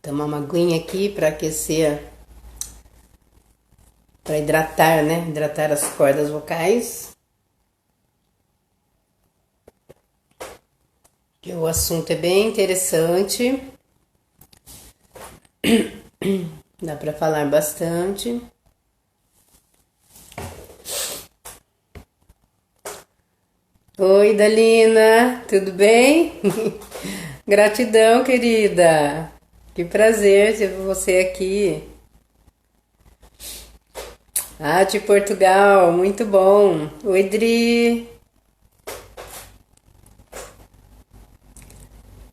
Tomar uma aguinha aqui para aquecer, para hidratar, né? Hidratar as cordas vocais. Que o assunto é bem interessante. Dá para falar bastante. Oi, Dalina, tudo bem? Gratidão, querida. Que prazer ter você aqui. Ah, de Portugal, muito bom. Oi, Dri.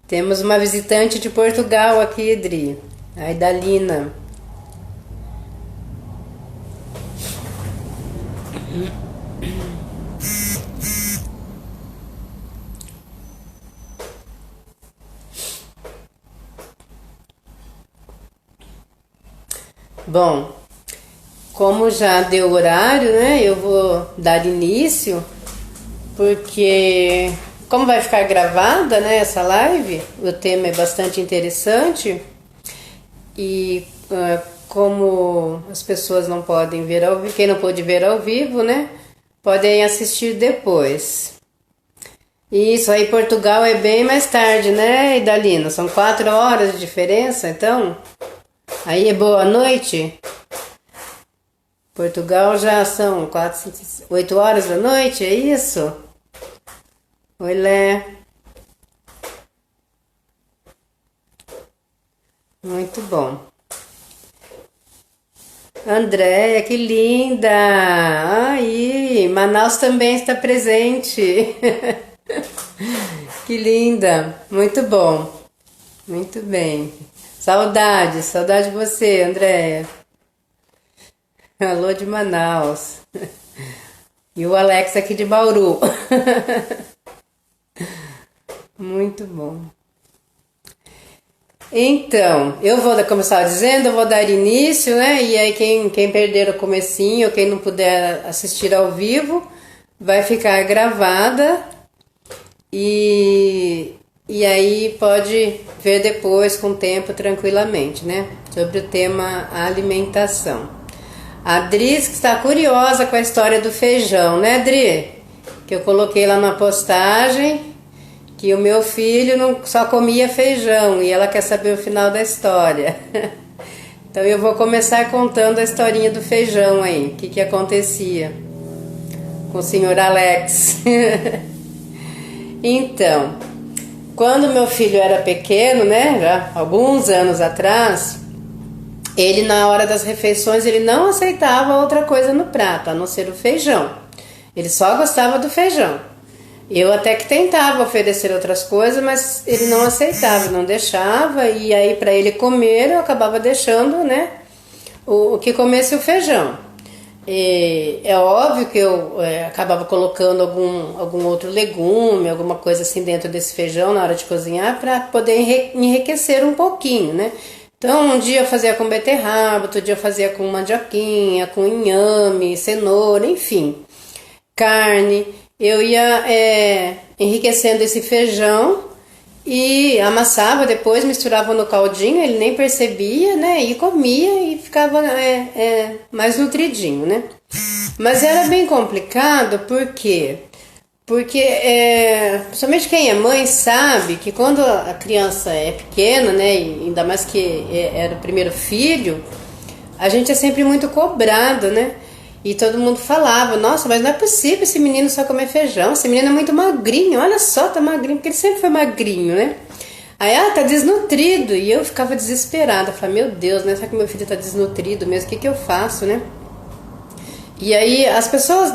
Temos uma visitante de Portugal aqui, Dri. A Dalina. Bom, como já deu o horário, né? Eu vou dar início, porque como vai ficar gravada, né, essa live, o tema é bastante interessante e como as pessoas não podem ver ao vivo, quem não pôde ver ao vivo, né, podem assistir depois. Isso aí, Portugal é bem mais tarde, né, Idalina? São 4 horas de diferença, então aí é boa noite. Portugal já são 8 horas da noite, é isso? Oi, Lé. Muito bom. Andréia, que linda! Aí, Manaus também está presente. Que linda! Muito bom. Muito bem. Saudade de você, Andréia. Alô de Manaus. E o Alex aqui de Bauru. Muito bom. Então, como eu estava dizendo, eu vou dar início, né? E aí quem perder o comecinho, quem não puder assistir ao vivo, vai ficar gravada e aí pode ver depois com o tempo tranquilamente, né? Sobre o tema alimentação. A Dri está curiosa com a história do feijão, né, Dri? Que eu coloquei lá na postagem que o meu filho não só comia feijão e ela quer saber o final da história. Então eu vou começar contando a historinha do feijão aí, o que acontecia com o senhor Alex. Então, quando meu filho era pequeno, né, já alguns anos atrás, ele na hora das refeições ele não aceitava outra coisa no prato, a não ser o feijão. Ele só gostava do feijão. Eu até que tentava oferecer outras coisas, mas ele não aceitava, não deixava, e aí para ele comer eu acabava deixando, né, o que comesse o feijão. E é óbvio que eu acabava colocando algum outro legume, alguma coisa assim dentro desse feijão na hora de cozinhar para poder enriquecer um pouquinho, né? Então um dia eu fazia com beterraba, outro dia eu fazia com mandioquinha, com inhame, cenoura, enfim, carne. Eu ia enriquecendo esse feijão e amassava depois, misturava no caldinho, ele nem percebia, né? E comia e ficava mais nutridinho, né? Mas era bem complicado, por quê? Porque, principalmente quem é mãe sabe que quando a criança é pequena, né? E ainda mais que era o primeiro filho, a gente é sempre muito cobrado, né? E todo mundo falava, nossa, mas não é possível esse menino só comer feijão, esse menino é muito magrinho, olha só, tá magrinho, porque ele sempre foi magrinho, né? Aí, tá desnutrido, e eu ficava desesperada, falava, meu Deus, né, será que meu filho tá desnutrido mesmo, o que eu faço, né? E aí as pessoas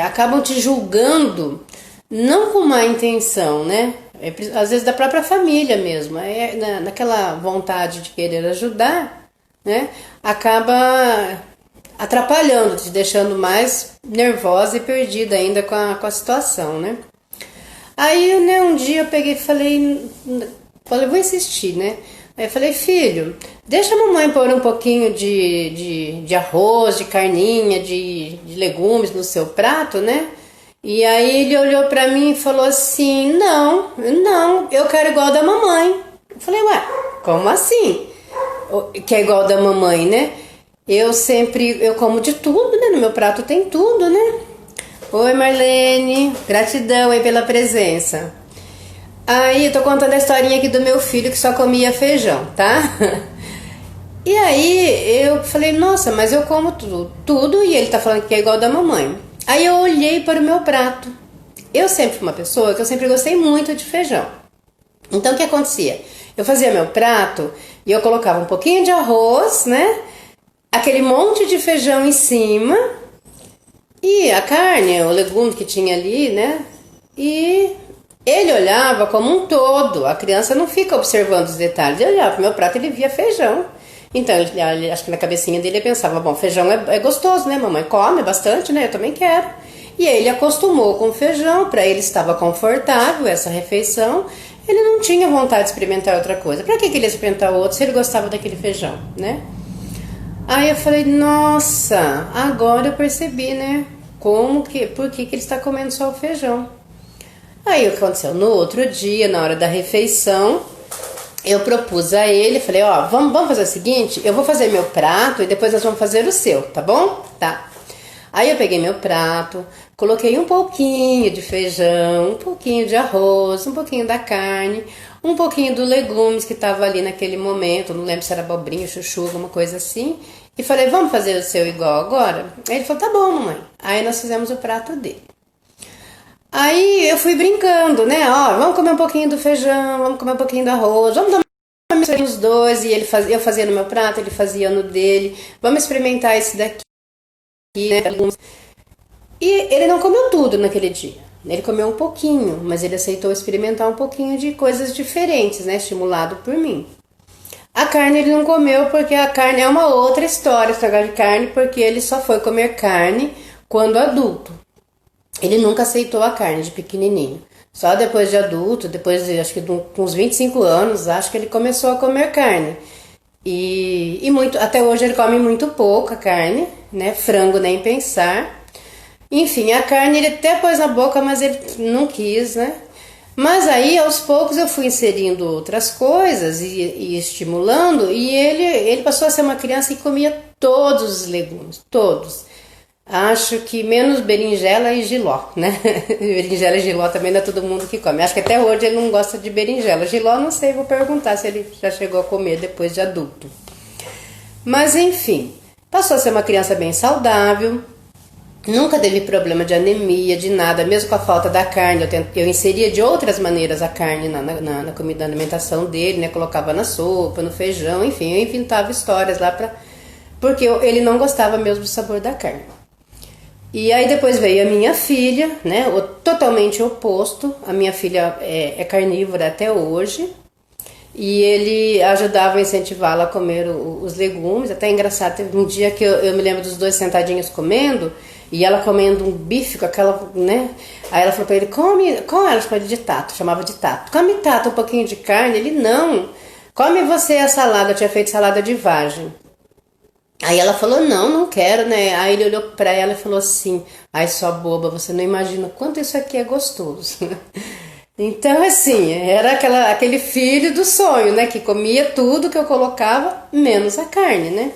acabam te julgando, não com má intenção, né? Às vezes da própria família mesmo, naquela vontade de querer ajudar, né? Acaba atrapalhando, te deixando mais nervosa e perdida ainda com a situação, né? Aí, né, um dia eu peguei e falei, vou insistir, né? Aí eu falei, filho, deixa a mamãe pôr um pouquinho de arroz, de carninha, de legumes no seu prato, né? E aí ele olhou pra mim e falou assim, não, eu quero igual da mamãe. Eu falei, ué, como assim? que é igual da mamãe, né? Eu como de tudo, né? No meu prato tem tudo, né? Oi, Marlene, gratidão aí pela presença. Aí, eu tô contando a historinha aqui do meu filho que só comia feijão, tá? E aí, eu falei, nossa, mas eu como tudo e ele tá falando que é igual da mamãe. Aí eu olhei para o meu prato. Eu sempre fui uma pessoa que eu sempre gostei muito de feijão. Então, o que acontecia? Eu fazia meu prato e eu colocava um pouquinho de arroz, né? Aquele monte de feijão em cima e a carne, o legume que tinha ali, né? E ele olhava como um todo. A criança não fica observando os detalhes. Ele olhava pro meu prato e ele via feijão. Então, ele, acho que na cabecinha dele ele pensava, bom, feijão é gostoso, né? Mamãe come bastante, né? Eu também quero. E aí ele acostumou com o feijão, para ele estava confortável essa refeição. Ele não tinha vontade de experimentar outra coisa. Para que ele ia experimentar outro se ele gostava daquele feijão, né? Aí eu falei, nossa, agora eu percebi, né? Por que ele está comendo só o feijão? Aí o que aconteceu? No outro dia, na hora da refeição, eu propus a ele, falei, ó, vamos fazer o seguinte, eu vou fazer meu prato e depois nós vamos fazer o seu, tá bom? Tá. Aí eu peguei meu prato, coloquei um pouquinho de feijão, um pouquinho de arroz, um pouquinho da carne, um pouquinho do legumes que estava ali naquele momento, não lembro se era abobrinha, chuchu, alguma coisa assim. E falei, vamos fazer o seu igual agora? Aí ele falou, tá bom, mamãe. Aí nós fizemos o prato dele. Aí eu fui brincando, né? Ó, vamos comer um pouquinho do feijão, vamos comer um pouquinho do arroz, vamos dar uma mistura os dois. E eu fazia no meu prato, ele fazia no dele. Vamos experimentar esse daqui, né? E ele não comeu tudo naquele dia. Ele comeu um pouquinho, mas ele aceitou experimentar um pouquinho de coisas diferentes, né? Estimulado por mim. A carne ele não comeu porque a carne é uma outra história, estragar de carne, porque ele só foi comer carne quando adulto. Ele nunca aceitou a carne de pequenininho. Só depois de adulto, depois de acho que com uns 25 anos, acho que ele começou a comer carne. E muito, até hoje ele come muito pouca carne, né? Frango nem pensar. Enfim, a carne ele até pôs na boca, mas ele não quis, né? Mas aí, aos poucos, eu fui inserindo outras coisas e estimulando, e ele passou a ser uma criança que comia todos os legumes, todos. Acho que menos berinjela e jiló, né? Berinjela e jiló também não é todo mundo que come. Acho que até hoje ele não gosta de berinjela. Jiló, não sei, vou perguntar se ele já chegou a comer depois de adulto. Mas, enfim, passou a ser uma criança bem saudável. Nunca teve problema de anemia, de nada, mesmo com a falta da carne. Eu inseria de outras maneiras a carne na comida, na alimentação dele, né? Colocava na sopa, no feijão, enfim, eu inventava histórias lá porque ele não gostava mesmo do sabor da carne. E aí depois veio a minha filha, né? Totalmente oposto. A minha filha é carnívora até hoje. E ele ajudava a incentivá-la a comer os legumes. Até engraçado, teve um dia que eu me lembro dos dois sentadinhos comendo. E ela comendo um bife com aquela, né? Aí ela falou pra ele, come, ela chamava ele de Tato, chamava de Tato. Come, Tato, um pouquinho de carne. Ele, não, come você a salada, eu tinha feito salada de vagem. Aí ela falou, não quero, né? Aí ele olhou pra ela e falou assim, ai, sua boba, você não imagina quanto isso aqui é gostoso. Então, assim, era aquele filho do sonho, né? Que comia tudo que eu colocava, menos a carne, né?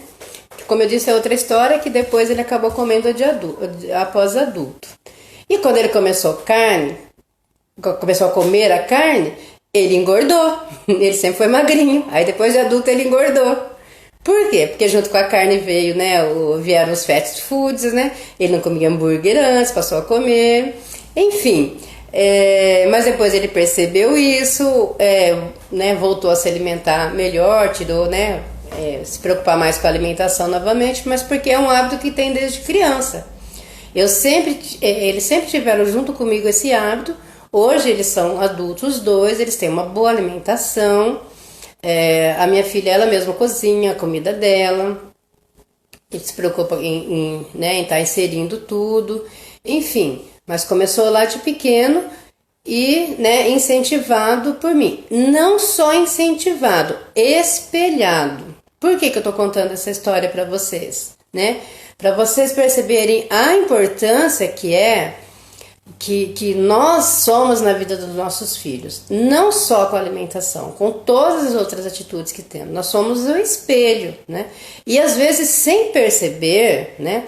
Como eu disse, é outra história que depois ele acabou comendo após adulto. E quando ele começou a comer a carne, ele engordou. Ele sempre foi magrinho. Aí depois de adulto ele engordou. Por quê? Porque junto com a carne veio, né, vieram os fast foods, né? Ele não comia hambúrguer antes, passou a comer. Enfim, mas depois ele percebeu isso, né, voltou a se alimentar melhor, tirou, né, se preocupar mais com a alimentação novamente, mas porque é um hábito que tem desde criança. Eles sempre tiveram junto comigo esse hábito. Hoje eles são adultos, os dois, eles têm uma boa alimentação. A minha filha, ela mesma cozinha a comida dela, ele se preocupa em estar inserindo tudo, enfim, mas começou lá de pequeno e, né, incentivado por mim. Não só incentivado, espelhado. Por que eu estou contando essa história para vocês, né? Para vocês perceberem a importância que é que nós somos na vida dos nossos filhos, não só com a alimentação, com todas as outras atitudes que temos. Nós somos o espelho, né? E às vezes sem perceber, né?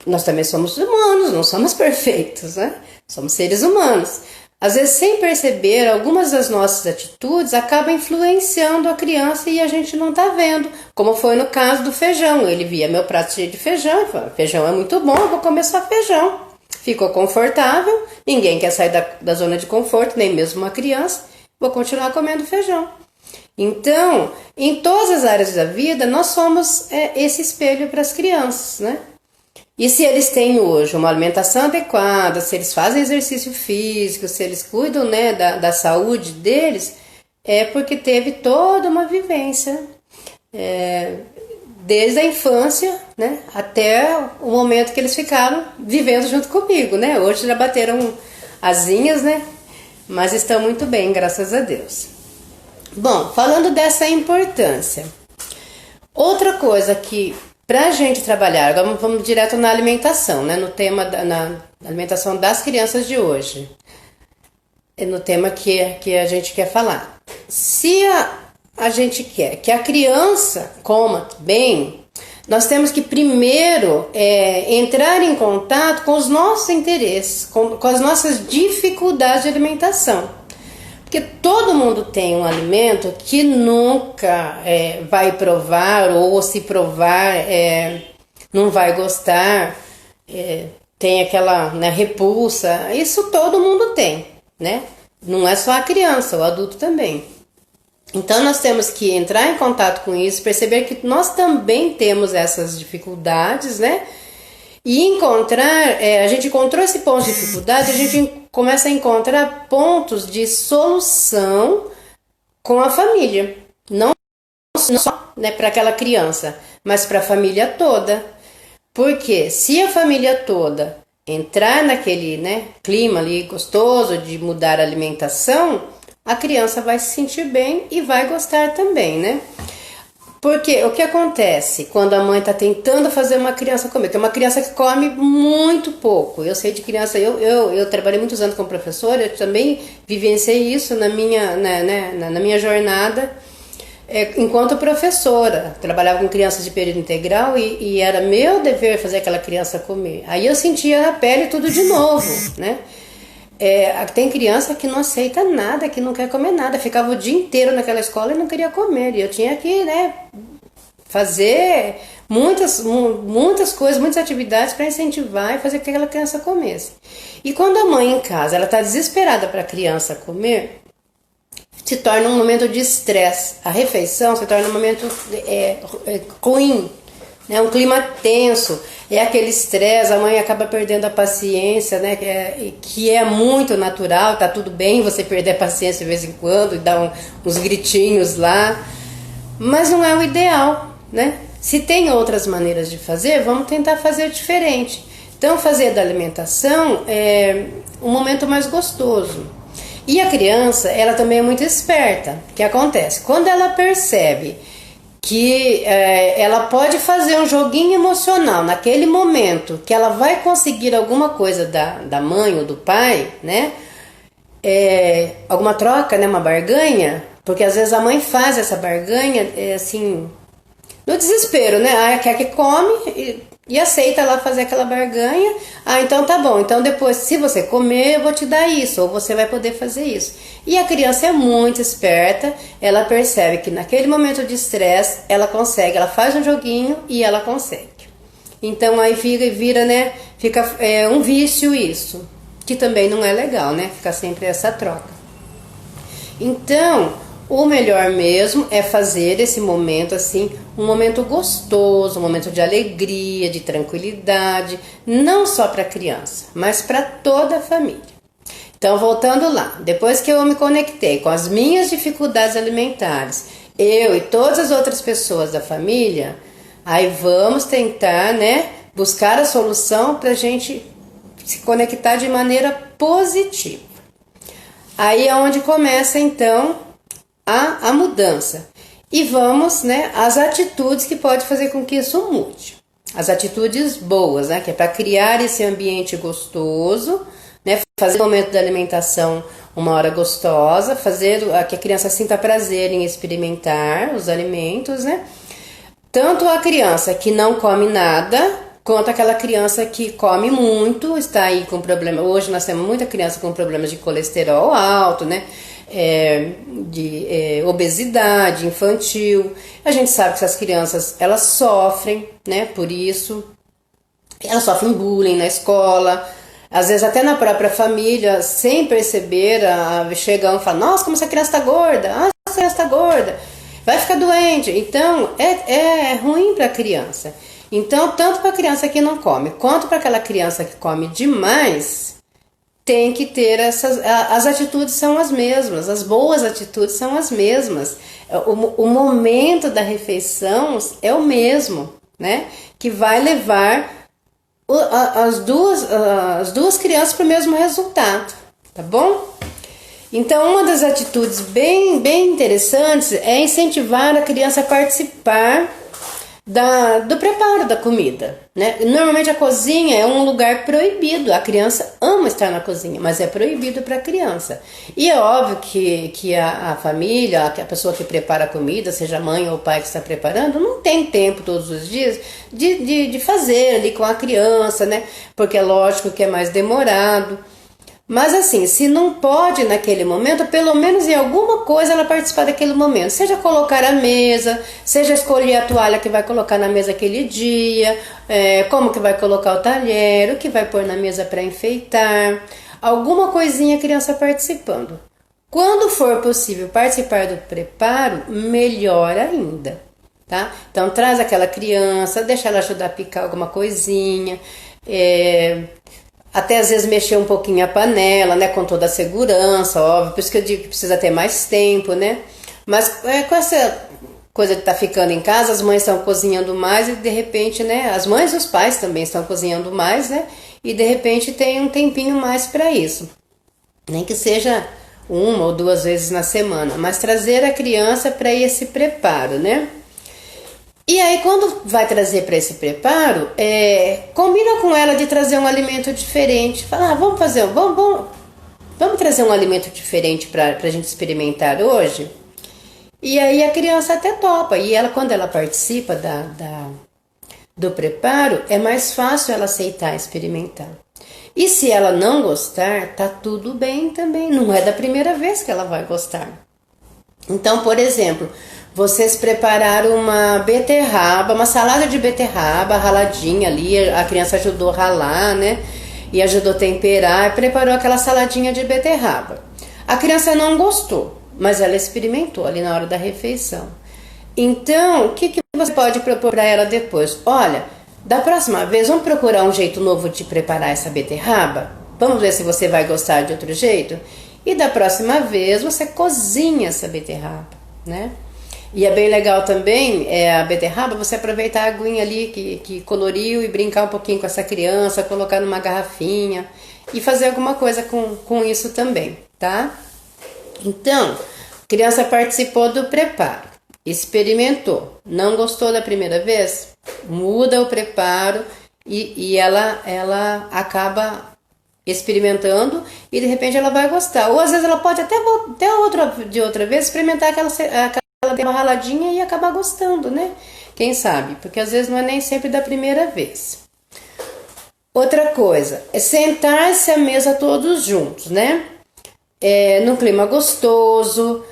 Nós também somos humanos, não somos perfeitos, né? Somos seres humanos. Às vezes, sem perceber, algumas das nossas atitudes acabam influenciando a criança e a gente não tá vendo. Como foi no caso do feijão. Ele via meu prato cheio de feijão e falou, feijão é muito bom, eu vou comer só feijão. Ficou confortável, ninguém quer sair da zona de conforto, nem mesmo uma criança, vou continuar comendo feijão. Então, em todas as áreas da vida, nós somos esse espelho para as crianças, né? E se eles têm hoje uma alimentação adequada, se eles fazem exercício físico, se eles cuidam, né, da saúde deles, é porque teve toda uma vivência, desde a infância, né, até o momento que eles ficaram vivendo junto comigo, né? Hoje já bateram asinhas, né? Mas estão muito bem, graças a Deus. Bom, falando dessa importância, outra coisa que para a gente trabalhar, agora vamos direto na alimentação, né? No tema na alimentação das crianças de hoje, no tema que a gente quer falar. Se a gente quer que a criança coma bem, nós temos que primeiro entrar em contato com os nossos interesses, com as nossas dificuldades de alimentação. Porque todo mundo tem um alimento que nunca vai provar, ou se provar não vai gostar, tem aquela, né, repulsa. Isso todo mundo tem, né? Não é só a criança, o adulto também. Então nós temos que entrar em contato com isso, perceber que nós também temos essas dificuldades, né? E encontrar, a gente encontrou esse ponto de dificuldade, a gente começa a encontrar pontos de solução com a família. Não só, né, para aquela criança, mas para a família toda. Porque se a família toda entrar naquele, né, clima ali gostoso de mudar a alimentação, a criança vai se sentir bem e vai gostar também, né? Porque o que acontece quando a mãe está tentando fazer uma criança comer? Que é uma criança que come muito pouco. Eu sei de criança, eu trabalhei muitos anos como professora, eu também vivenciei isso na minha jornada enquanto professora. Trabalhava com crianças de período integral e era meu dever fazer aquela criança comer. Aí eu sentia na pele tudo de novo, né? Tem criança que não aceita nada, que não quer comer nada, ficava o dia inteiro naquela escola e não queria comer, e eu tinha que, né, fazer muitas coisas, muitas atividades para incentivar e fazer com que aquela criança comesse. E quando a mãe em casa ela está desesperada para a criança comer, se torna um momento de estresse, a refeição se torna um momento ruim, né, um clima tenso. É aquele estresse, a mãe acaba perdendo a paciência, né? Que é muito natural, tá tudo bem você perder a paciência de vez em quando e dar uns gritinhos lá, mas não é o ideal, né? Se tem outras maneiras de fazer, vamos tentar fazer diferente. Então, fazer da alimentação é um momento mais gostoso. E a criança, ela também é muito esperta. O que acontece? Quando ela percebe que ela pode fazer um joguinho emocional naquele momento, que ela vai conseguir alguma coisa da mãe ou do pai, né? Alguma troca, né? Uma barganha, porque às vezes a mãe faz essa barganha assim, no desespero, né? Quer que come e aceita lá fazer aquela barganha. Então tá bom, então depois, se você comer, eu vou te dar isso, ou você vai poder fazer isso. E a criança é muito esperta, ela percebe que naquele momento de estresse, ela consegue, ela faz um joguinho e ela consegue. Então aí vira, né, fica um vício isso, que também não é legal, né, ficar sempre essa troca. Então, o melhor mesmo é fazer esse momento assim, um momento gostoso, um momento de alegria, de tranquilidade, não só para a criança, mas para toda a família. Então, voltando lá, depois que eu me conectei com as minhas dificuldades alimentares, eu e todas as outras pessoas da família, aí vamos tentar, né, buscar a solução para a gente se conectar de maneira positiva. Aí é onde começa, então, a mudança. E vamos, né, às atitudes que pode fazer com que isso mude. As atitudes boas, né, que é para criar esse ambiente gostoso, né? Fazer o momento da alimentação uma hora gostosa, fazer que a criança sinta prazer em experimentar os alimentos, né? Tanto a criança que não come nada, quanto aquela criança que come muito, está aí com problema. Hoje nós temos muita criança com problemas de colesterol alto, né? De obesidade infantil. A gente sabe que essas crianças, elas sofrem, né? Por isso, elas sofrem bullying na escola, às vezes até na própria família, sem perceber, chegam e falam, nossa, como essa criança está gorda, essa criança está gorda, vai ficar doente. Então, é ruim para a criança. Então, tanto para a criança que não come, quanto para aquela criança que come demais, tem que ter as atitudes são as mesmas, as boas atitudes são as mesmas. O momento da refeição é o mesmo, né? Que vai levar as duas crianças para o mesmo resultado, tá bom? Então, uma das atitudes bem interessantes é incentivar a criança a participar do preparo da comida, né? Normalmente a cozinha é um lugar proibido, a criança ama estar na cozinha, mas é proibido para a criança. E é óbvio que a família, a pessoa que prepara a comida, seja a mãe ou o pai que está preparando, não tem tempo todos os dias de fazer ali com a criança, né? Porque é lógico que é mais demorado. Mas assim, se não pode naquele momento, pelo menos em alguma coisa ela participar daquele momento. Seja colocar a mesa, seja escolher a toalha que vai colocar na mesa aquele dia, como que vai colocar o talher, o que vai pôr na mesa para enfeitar. Alguma coisinha a criança participando. Quando for possível participar do preparo, melhor ainda, tá? Então traz aquela criança, deixa ela ajudar a picar alguma coisinha, até às vezes mexer um pouquinho a panela, né, com toda a segurança, óbvio, por isso que eu digo que precisa ter mais tempo, né, mas com essa coisa de estar ficando em casa, as mães estão cozinhando mais e de repente, né, as mães e os pais também estão cozinhando mais, né, e de repente tem um tempinho mais para isso, nem que seja 1 ou 2 vezes na semana, mas trazer a criança para esse preparo, né. E aí, quando vai trazer para esse preparo, combina com ela de trazer um alimento diferente. Fala, vamos trazer um alimento diferente para a gente experimentar hoje? E aí a criança até topa. E ela, quando ela participa do preparo, é mais fácil ela aceitar experimentar. E se ela não gostar, tá tudo bem também. Não é da primeira vez que ela vai gostar. Então, por exemplo, vocês prepararam uma beterraba, uma salada de beterraba raladinha ali, a criança ajudou a ralar, né? E ajudou a temperar e preparou aquela saladinha de beterraba. A criança não gostou, mas ela experimentou ali na hora da refeição. Então, o que você pode propor para ela depois? Olha, da próxima vez, vamos procurar um jeito novo de preparar essa beterraba? Vamos ver se você vai gostar de outro jeito? E da próxima vez, você cozinha essa beterraba, né? E é bem legal também a beterraba, você aproveitar a aguinha ali que coloriu e brincar um pouquinho com essa criança, colocar numa garrafinha e fazer alguma coisa com isso também, tá? Então, a criança participou do preparo, experimentou, não gostou da primeira vez, muda o preparo e ela acaba experimentando e de repente ela vai gostar. Ou às vezes ela pode até outra vez experimentar aquela uma raladinha e acabar gostando, né? Quem sabe? Porque às vezes não é nem sempre da primeira vez. Outra coisa é sentar-se à mesa todos juntos, né? Num clima gostoso.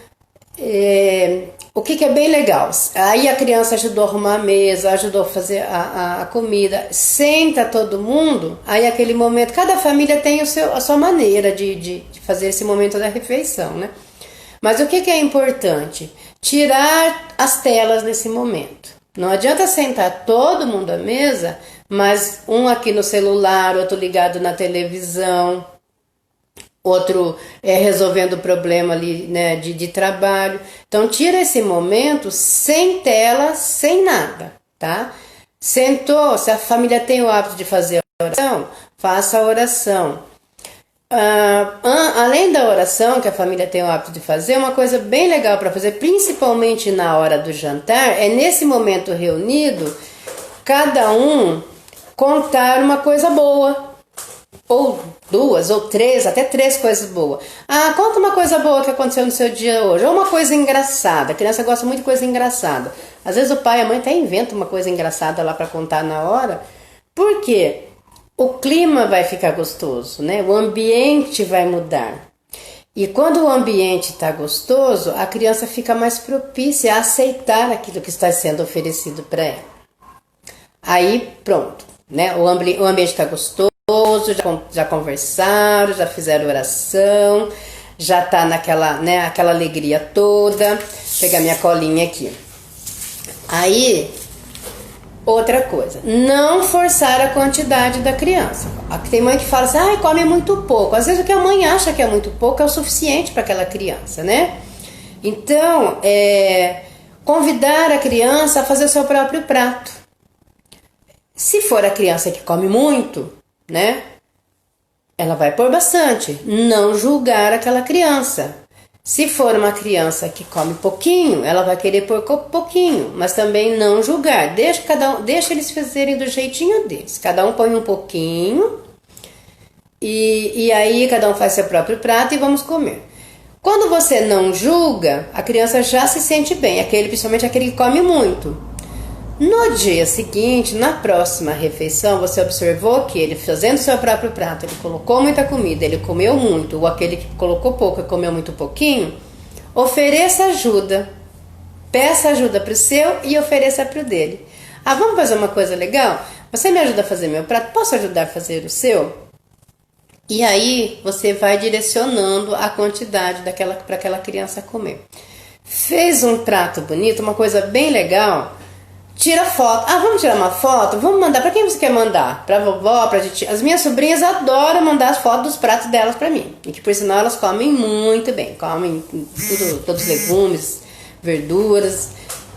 O que é bem legal? Aí a criança ajudou a arrumar a mesa, ajudou a fazer a comida. Senta todo mundo. Aí aquele momento, cada família tem a sua maneira de fazer esse momento da refeição, né? Mas o que é importante? Tirar as telas nesse momento. Não adianta sentar todo mundo à mesa, mas um aqui no celular, outro ligado na televisão, outro resolvendo o problema ali, né, de trabalho. Então tira esse momento sem tela, sem nada, tá? Sentou, se a família tem o hábito de fazer a oração, faça a oração. Além da oração que a família tem o hábito de fazer, uma coisa bem legal para fazer, principalmente na hora do jantar, é nesse momento reunido, cada um contar uma coisa boa, ou duas, ou três, até três coisas boas. Ah, conta uma coisa boa que aconteceu no seu dia hoje, ou uma coisa engraçada. A criança gosta muito de coisa engraçada. Às vezes o pai e a mãe até inventam uma coisa engraçada lá para contar na hora. Por quê? O clima vai ficar gostoso, né? O ambiente vai mudar. E quando o ambiente está gostoso, a criança fica mais propícia a aceitar aquilo que está sendo oferecido para ela. Aí pronto, né? O ambiente está gostoso, já conversaram, já fizeram oração, já está naquela, né, aquela alegria toda. Vou pegar minha colinha aqui. Aí, outra coisa, não forçar a quantidade da criança. Tem mãe que fala assim, ah, come muito pouco. Às vezes o que a mãe acha que é muito pouco é o suficiente para aquela criança, né? Então, convidar a criança a fazer o seu próprio prato. Se for a criança que come muito, né? Ela vai pôr bastante. Não julgar aquela criança. Se for uma criança que come pouquinho, ela vai querer pôr pouquinho, mas também não julgar. Deixa eles fazerem do jeitinho deles. Cada um põe um pouquinho e aí cada um faz seu próprio prato e vamos comer. Quando você não julga, a criança já se sente bem, principalmente aquele que come muito. No dia seguinte, na próxima refeição, você observou que ele fazendo seu próprio prato, ele colocou muita comida, ele comeu muito, ou aquele que colocou pouco e comeu muito pouquinho, ofereça ajuda. Peça ajuda para o seu e ofereça para o dele. Ah, vamos fazer uma coisa legal? Você me ajuda a fazer meu prato? Posso ajudar a fazer o seu? E aí você vai direcionando a quantidade para aquela criança comer. Fez um prato bonito, uma coisa bem legal. Tira foto. Ah, vamos tirar uma foto? Vamos mandar. Pra quem você quer mandar? Pra vovó, pra titia? As minhas sobrinhas adoram mandar as fotos dos pratos delas pra mim. E que por sinal elas comem muito bem. Comem todos os legumes, verduras.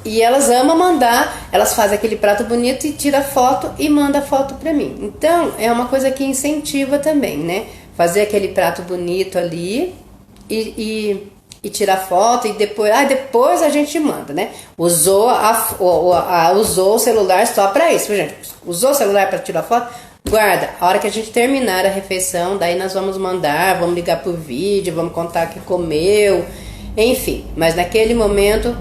E elas amam mandar. Elas fazem aquele prato bonito e tira foto e manda foto pra mim. Então é uma coisa que incentiva também, né? Fazer aquele prato bonito ali e tirar foto e depois a gente manda, né? Usou o celular só para isso, gente. Usou o celular para tirar foto? Guarda. A hora que a gente terminar a refeição, daí nós vamos mandar, vamos ligar por vídeo, vamos contar que comeu, enfim. Mas naquele momento,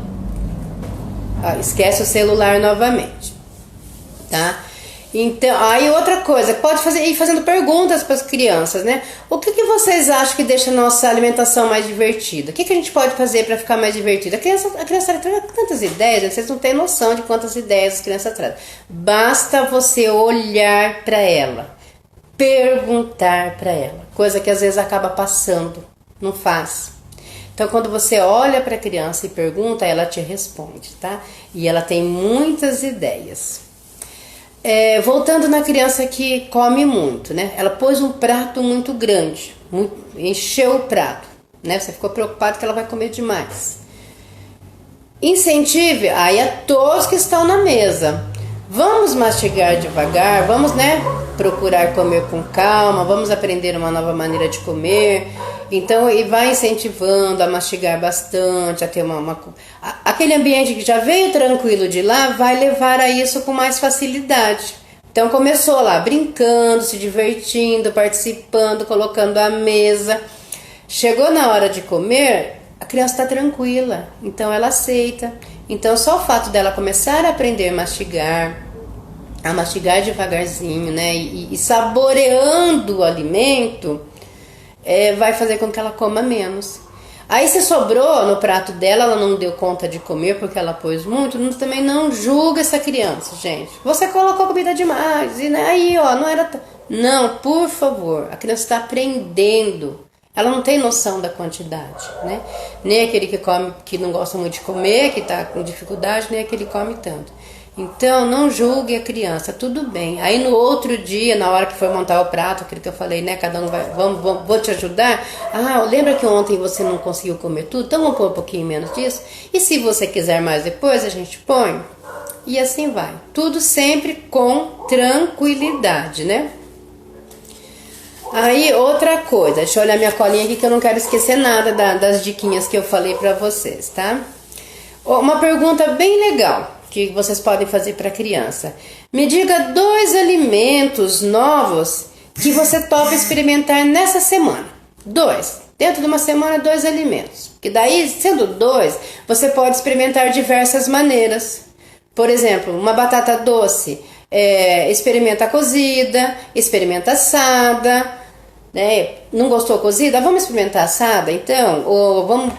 esquece o celular novamente, tá? Então, aí outra coisa, pode ir fazendo perguntas para as crianças, né? O que vocês acham que deixa a nossa alimentação mais divertida? O que a gente pode fazer para ficar mais divertida? A criança traz tantas ideias, né? Vocês não têm noção de quantas ideias as crianças trazem. Basta você olhar para ela, perguntar para ela, coisa que às vezes acaba passando, não faz. Então, quando você olha para a criança e pergunta, ela te responde, tá? E ela tem muitas ideias. Voltando na criança que come muito, né? Ela pôs um prato muito grande, encheu o prato, né? Você ficou preocupado que ela vai comer demais. Incentive aí a todos que estão na mesa. Vamos mastigar devagar, vamos, né? Procurar comer com calma, vamos aprender uma nova maneira de comer. Então, e vai incentivando a mastigar bastante, a ter aquele ambiente que já veio tranquilo de lá, vai levar a isso com mais facilidade. Então, começou lá brincando, se divertindo, participando, colocando a mesa. Chegou na hora de comer, a criança está tranquila, então ela aceita. Então, só o fato dela começar a aprender a mastigar devagarzinho, né, e saboreando o alimento, vai fazer com que ela coma menos. Aí se sobrou no prato dela, ela não deu conta de comer porque ela pôs muito, também não julga essa criança, gente. Você colocou comida demais, e aí ó, não era... Não, por favor, a criança está aprendendo. Ela não tem noção da quantidade, né? Nem aquele que come, que não gosta muito de comer, que está com dificuldade, nem aquele que come tanto. Então, não julgue a criança, tudo bem. Aí no outro dia, na hora que for montar o prato, aquilo que eu falei, né? Cada um vai, vou te ajudar. Ah, lembra que ontem você não conseguiu comer tudo? Então vamos pôr um pouquinho menos disso. E se você quiser mais depois, a gente põe. E assim vai. Tudo sempre com tranquilidade, né? Aí, outra coisa, deixa eu olhar minha colinha aqui que eu não quero esquecer nada das diquinhas que eu falei pra vocês, tá? Uma pergunta bem legal que vocês podem fazer para a criança. Me diga 2 alimentos novos que você topa experimentar nessa semana. 2. Dentro de uma semana, 2 alimentos. Que daí, sendo 2, você pode experimentar diversas maneiras. Por exemplo, uma batata doce, experimenta cozida, experimenta assada, né? Não gostou cozida? Vamos experimentar assada então? Ou vamos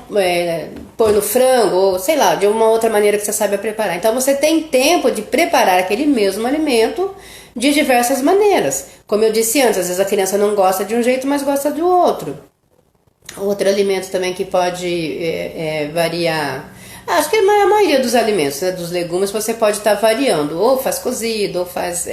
pôr no frango, ou sei lá, de uma outra maneira que você saiba preparar. Então você tem tempo de preparar aquele mesmo alimento de diversas maneiras. Como eu disse antes, às vezes a criança não gosta de um jeito, mas gosta do outro. Outro alimento também que pode variar. Acho que a maioria dos alimentos, né, dos legumes, você pode estar variando. Ou faz cozido, ou faz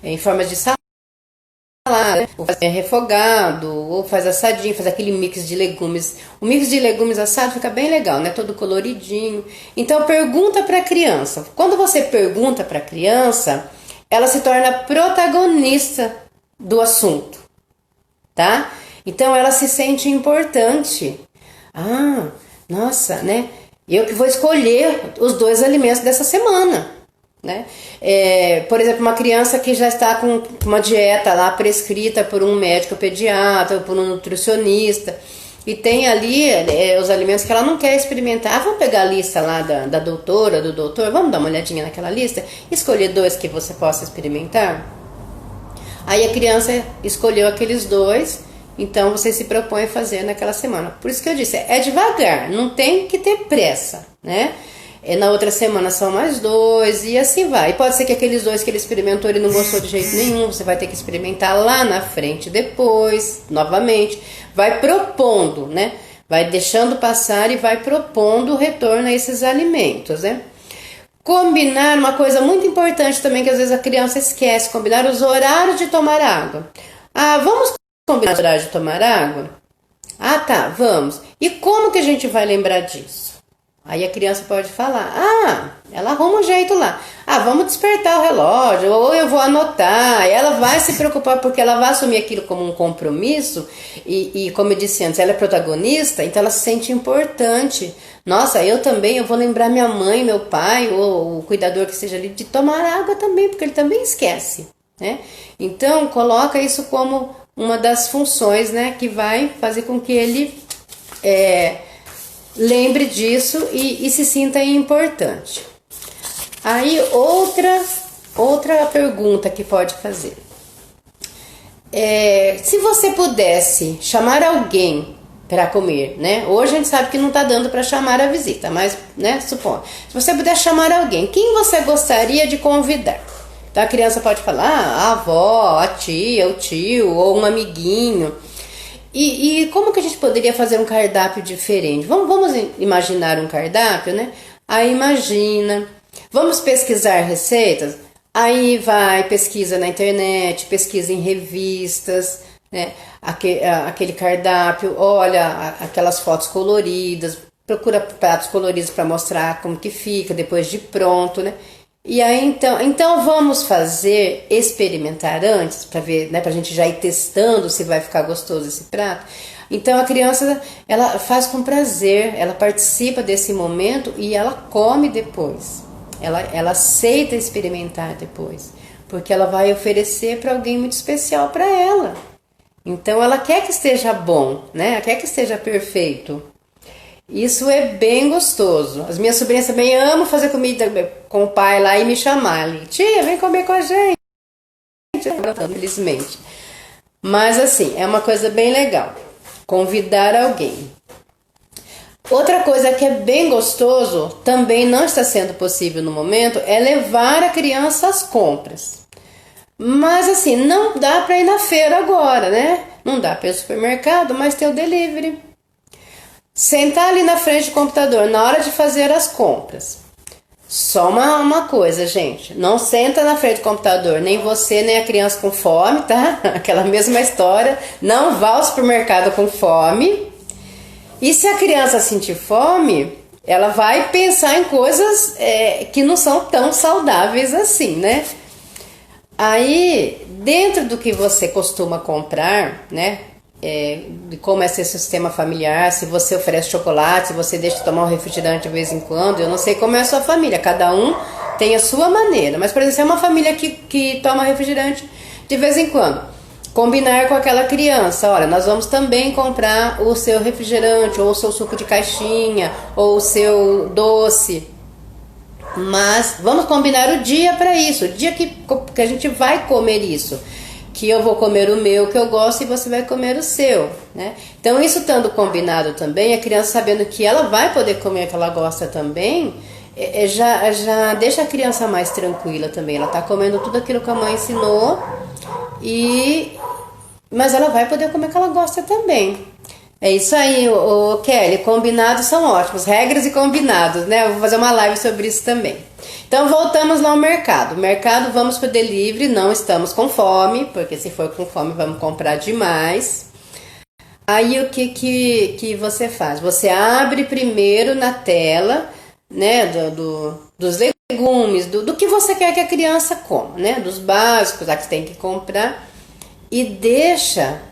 em forma de salada, ou faz refogado, ou faz assadinho, faz aquele mix de legumes. O mix de legumes assado fica bem legal, né? Todo coloridinho. Então pergunta para a criança. Quando você pergunta para a criança, ela se torna protagonista do assunto, tá? Então ela se sente importante. Ah, nossa, né? Eu que vou escolher os 2 alimentos dessa semana, né? Por exemplo, uma criança que já está com uma dieta lá prescrita por um médico pediatra ou por um nutricionista e tem ali os alimentos que ela não quer experimentar. Vamos pegar a lista lá da doutora, do doutor, vamos dar uma olhadinha naquela lista, escolher 2 que você possa experimentar. Aí a criança escolheu aqueles 2. Então você se propõe a fazer naquela semana. Por isso que eu disse, é devagar, não tem que ter pressa, né? Na outra semana são mais 2 e assim vai. E pode ser que aqueles 2 que ele experimentou ele não gostou de jeito nenhum, você vai ter que experimentar lá na frente depois, novamente. Vai propondo, né? Vai deixando passar e vai propondo o retorno a esses alimentos, né? Combinar uma coisa muito importante também que às vezes a criança esquece, combinar os horários de tomar água. Vamos combinar o horário de tomar água? Ah, tá, vamos. E como que a gente vai lembrar disso? Aí a criança pode falar, ela arruma um jeito lá. Vamos despertar o relógio, ou eu vou anotar. Ela vai se preocupar porque ela vai assumir aquilo como um compromisso. E como eu disse antes, ela é protagonista, então ela se sente importante. Nossa, eu vou lembrar minha mãe, meu pai, ou o cuidador que seja ali, de tomar água também, porque ele também esquece, né? Então, coloca isso como uma das funções, né, que vai fazer com que ele lembre disso e se sinta importante. Aí outra pergunta que pode fazer. Se você pudesse chamar alguém para comer, né? Hoje a gente sabe que não está dando para chamar a visita, mas, né, supondo. Se você pudesse chamar alguém, quem você gostaria de convidar? Então a criança pode falar, a avó, a tia, o tio, ou um amiguinho. E como que a gente poderia fazer um cardápio diferente? Vamos imaginar um cardápio, né? Aí imagina. Vamos pesquisar receitas? Aí vai, pesquisa na internet, pesquisa em revistas, né? Aquele cardápio, olha aquelas fotos coloridas, procura pratos coloridos para mostrar como que fica depois de pronto, né? E aí então vamos experimentar antes para ver, né, pra gente já ir testando se vai ficar gostoso esse prato. Então a criança, ela faz com prazer, ela participa desse momento e ela come depois. Ela aceita experimentar depois, porque ela vai oferecer para alguém muito especial para ela. Então ela quer que esteja bom, né? Ela quer que esteja perfeito. Isso é bem gostoso. As minhas sobrinhas também amam fazer comida com o pai lá e me chamar ali. Tia, vem comer com a gente. Infelizmente. Mas assim, é uma coisa bem legal. Convidar alguém. Outra coisa que é bem gostoso, também não está sendo possível no momento, é levar a criança às compras. Mas assim, não dá para ir na feira agora, né? Não dá para ir ao supermercado, mas tem o delivery. Sentar ali na frente do computador na hora de fazer as compras. Só uma coisa, gente. Não senta na frente do computador, nem você, nem a criança com fome, tá? Aquela mesma história. Não vá ao supermercado com fome. E se a criança sentir fome, ela vai pensar em coisas que não são tão saudáveis assim, né? Aí, dentro do que você costuma comprar, né? Como é seu sistema familiar, se você oferece chocolate, se você deixa de tomar um refrigerante de vez em quando, eu não sei como é a sua família, cada um tem a sua maneira, mas por exemplo, se é uma família que toma refrigerante de vez em quando, combinar com aquela criança, olha, nós vamos também comprar o seu refrigerante, ou o seu suco de caixinha, ou o seu doce, mas vamos combinar o dia para isso, o dia que a gente vai comer isso, que eu vou comer o meu que eu gosto e você vai comer o seu, né? Então isso estando combinado também, a criança sabendo que ela vai poder comer o que ela gosta também, já deixa a criança mais tranquila também, ela tá comendo tudo aquilo que a mãe ensinou, mas ela vai poder comer o que ela gosta também. É isso aí, o Kelly, combinados são ótimos, regras e combinados, né? Eu vou fazer uma live sobre isso também. Então voltamos lá ao mercado. Mercado, vamos para o delivery, não estamos com fome, porque se for com fome vamos comprar demais. Aí o que você faz? Você abre primeiro na tela, né, dos legumes, do que você quer que a criança coma, né? Dos básicos, lá que você tem que comprar, e deixa